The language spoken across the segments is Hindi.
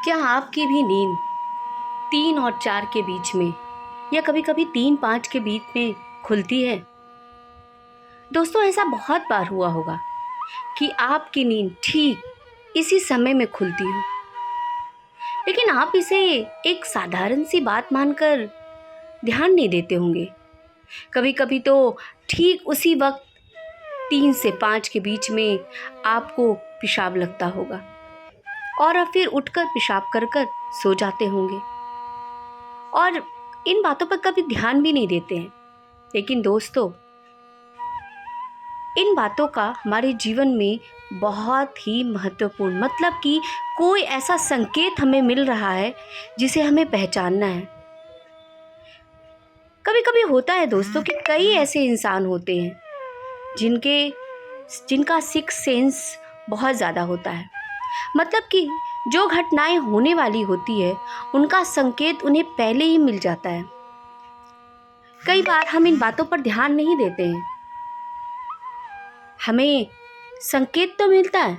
क्या आपकी भी नींद 3 और 4 के बीच में या कभी-कभी 3-5 के बीच में खुलती है? दोस्तों, ऐसा बहुत बार हुआ होगा कि आपकी नींद ठीक इसी समय में खुलती हो, लेकिन आप इसे एक साधारण सी बात मानकर ध्यान नहीं देते होंगे। कभी-कभी तो ठीक उसी वक्त 3 से 5 के बीच में आपको पेशाब लगता होगा और आप फिर उठकर पेशाब कर कर सो जाते होंगे और इन बातों पर कभी ध्यान भी नहीं देते हैं। लेकिन दोस्तों, इन बातों का हमारे जीवन में बहुत ही महत्वपूर्ण मतलब कि कोई ऐसा संकेत हमें मिल रहा है जिसे हमें पहचानना है। कभी कभी होता है दोस्तों कि कई ऐसे इंसान होते हैं जिनका सिक्स सेंस बहुत ज़्यादा होता है। मतलब कि जो घटनाएं होने वाली होती है उनका संकेत उन्हें पहले ही मिल जाता है। कई बार हम इन बातों पर ध्यान नहीं देते हैं। हमें संकेत तो मिलता है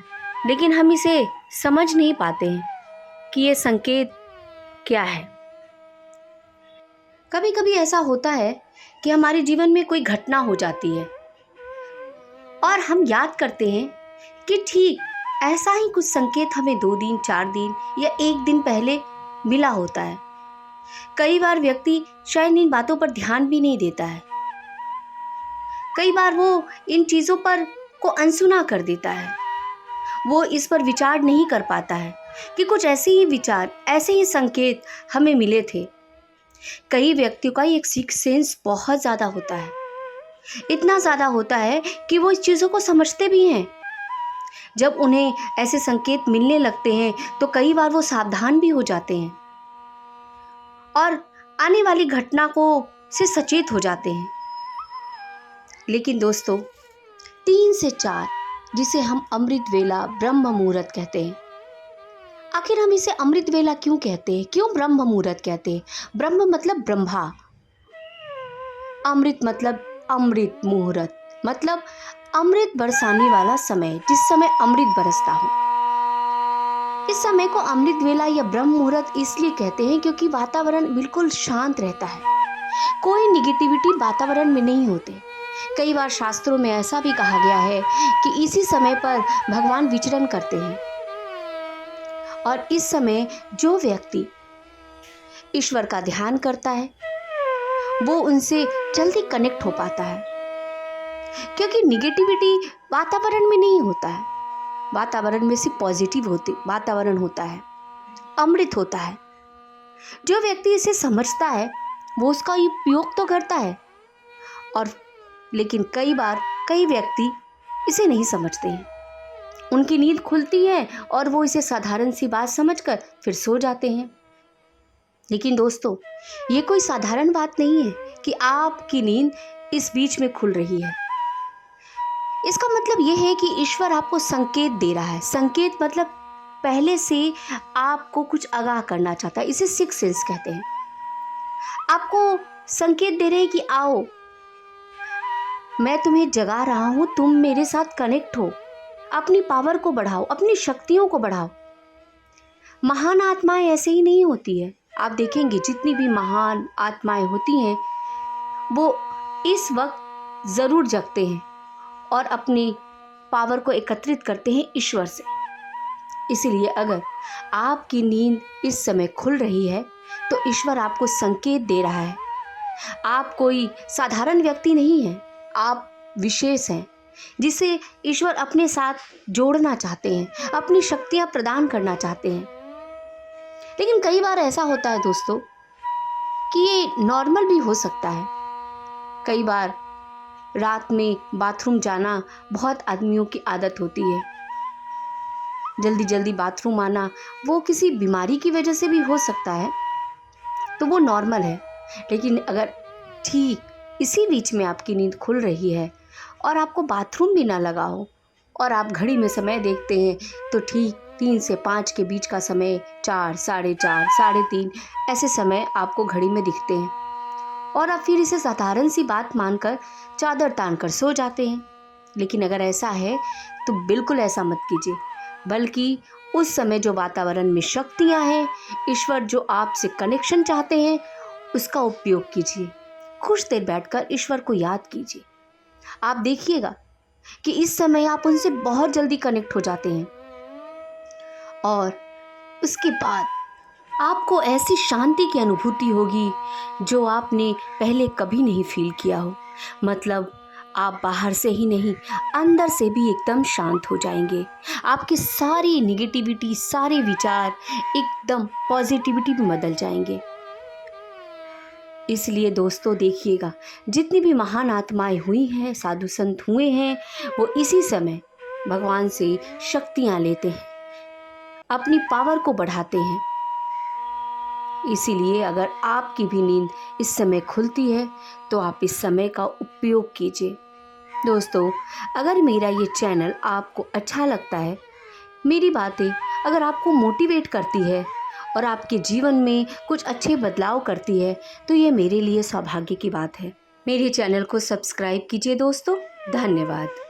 लेकिन हम इसे समझ नहीं पाते हैं कि ये संकेत क्या है। कभी कभी ऐसा होता है कि हमारे जीवन में कोई घटना हो जाती है और हम याद करते हैं कि ठीक ऐसा ही कुछ संकेत हमें 2 दिन 4 दिन या 1 दिन पहले मिला होता है। कई बार व्यक्ति शायद इन बातों पर ध्यान भी नहीं देता है। कई बार वो इन चीज़ों पर को अनसुना कर देता है। वो इस पर विचार नहीं कर पाता है कि कुछ ऐसे ही विचार, ऐसे ही संकेत हमें मिले थे। कई व्यक्तियों का एक सिक्स सेंस बहुत ज़्यादा होता है। इतना ज़्यादा होता है कि वो इस चीज़ों को समझते भी हैं। जब उन्हें ऐसे संकेत मिलने लगते हैं तो कई बार वो सावधान भी हो जाते हैं और आने वाली घटना को से सचेत हो जाते हैं। लेकिन दोस्तों, 3 से 4 जिसे हम अमृत वेला, ब्रह्म मुहूर्त कहते हैं। आखिर हम इसे अमृत वेला क्यों कहते हैं? क्यों ब्रह्म मुहूर्त कहते हैं? ब्रह्म मतलब ब्रह्मा, अमृत मतलब अमृत, मुहूर्त मतलब अमृत बरसाने वाला समय, जिस समय अमृत बरसता हो। इस समय को अमृत वेला या ब्रह्म मुहूर्त इसलिए कहते हैं क्योंकि वातावरण बिल्कुल शांत रहता है। कोई निगेटिविटी वातावरण में नहीं होते। कई बार शास्त्रों में ऐसा भी कहा गया है कि इसी समय पर भगवान विचरण करते हैं और इस समय जो व्यक्ति ईश्वर का ध्यान करता है वो उनसे जल्दी कनेक्ट हो पाता है, क्योंकि निगेटिविटी वातावरण में नहीं होता है। वातावरण में सिर्फ पॉजिटिव वातावरण होता है, अमृत होता है। जो व्यक्ति इसे समझता है वो उसका उपयोग तो करता है और लेकिन कई बार कई व्यक्ति इसे नहीं समझते हैं। उनकी नींद खुलती है और वो इसे साधारण सी बात समझकर फिर सो जाते हैं। लेकिन दोस्तों, ये कोई साधारण बात नहीं है कि आपकी नींद इस बीच में खुल रही है। इसका मतलब ये है कि ईश्वर आपको संकेत दे रहा है। संकेत मतलब पहले से आपको कुछ आगाह करना चाहता है। इसे सिक्स सेंस कहते हैं। आपको संकेत दे रहे हैं कि आओ, मैं तुम्हें जगा रहा हूं, तुम मेरे साथ कनेक्ट हो, अपनी पावर को बढ़ाओ, अपनी शक्तियों को बढ़ाओ। महान आत्माएं ऐसे ही नहीं होती है। आप देखेंगे जितनी भी महान आत्माएं होती हैं वो इस वक्त ज़रूर जगते हैं और अपनी पावर को एकत्रित करते हैं ईश्वर से। इसीलिए अगर आपकी नींद इस समय खुल रही है तो ईश्वर आपको संकेत दे रहा है। आप कोई साधारण व्यक्ति नहीं हैं, आप विशेष हैं जिसे ईश्वर अपने साथ जोड़ना चाहते हैं, अपनी शक्तियाँ प्रदान करना चाहते हैं। लेकिन कई बार ऐसा होता है दोस्तों कि ये नॉर्मल भी हो सकता है। कई बार रात में बाथरूम जाना बहुत आदमियों की आदत होती है। जल्दी जल्दी बाथरूम आना वो किसी बीमारी की वजह से भी हो सकता है, तो वो नॉर्मल है। लेकिन अगर ठीक इसी बीच में आपकी नींद खुल रही है और आपको बाथरूम भी ना लगा हो और आप घड़ी में समय देखते हैं तो ठीक 3 से 5 के बीच का समय, 4, साढ़े 4, साढ़े 3 ऐसे समय आपको घड़ी में दिखते हैं और आप फिर इसे साधारण सी बात मानकर चादर तानकर सो जाते हैं। लेकिन अगर ऐसा है तो बिल्कुल ऐसा मत कीजिए, बल्कि उस समय जो वातावरण में शक्तियाँ हैं, ईश्वर जो आपसे कनेक्शन चाहते हैं, उसका उपयोग कीजिए। कुछ देर बैठकर ईश्वर को याद कीजिए। आप देखिएगा कि इस समय आप उनसे बहुत जल्दी कनेक्ट हो जाते हैं और उसके बाद आपको ऐसी शांति की अनुभूति होगी जो आपने पहले कभी नहीं फील किया हो। मतलब आप बाहर से ही नहीं, अंदर से भी एकदम शांत हो जाएंगे। आपकी सारी निगेटिविटी, सारे विचार एकदम पॉजिटिविटी में बदल जाएंगे। इसलिए दोस्तों देखिएगा, जितनी भी महान आत्माएं हुई हैं, साधु संत हुए हैं, वो इसी समय भगवान से शक्तियाँ लेते हैं, अपनी पावर को बढ़ाते हैं। इसीलिए अगर आपकी भी नींद इस समय खुलती है तो आप इस समय का उपयोग कीजिए। दोस्तों, अगर मेरा ये चैनल आपको अच्छा लगता है, मेरी बातें अगर आपको मोटिवेट करती है और आपके जीवन में कुछ अच्छे बदलाव करती है, तो ये मेरे लिए सौभाग्य की बात है। मेरे चैनल को सब्सक्राइब कीजिए दोस्तों। धन्यवाद।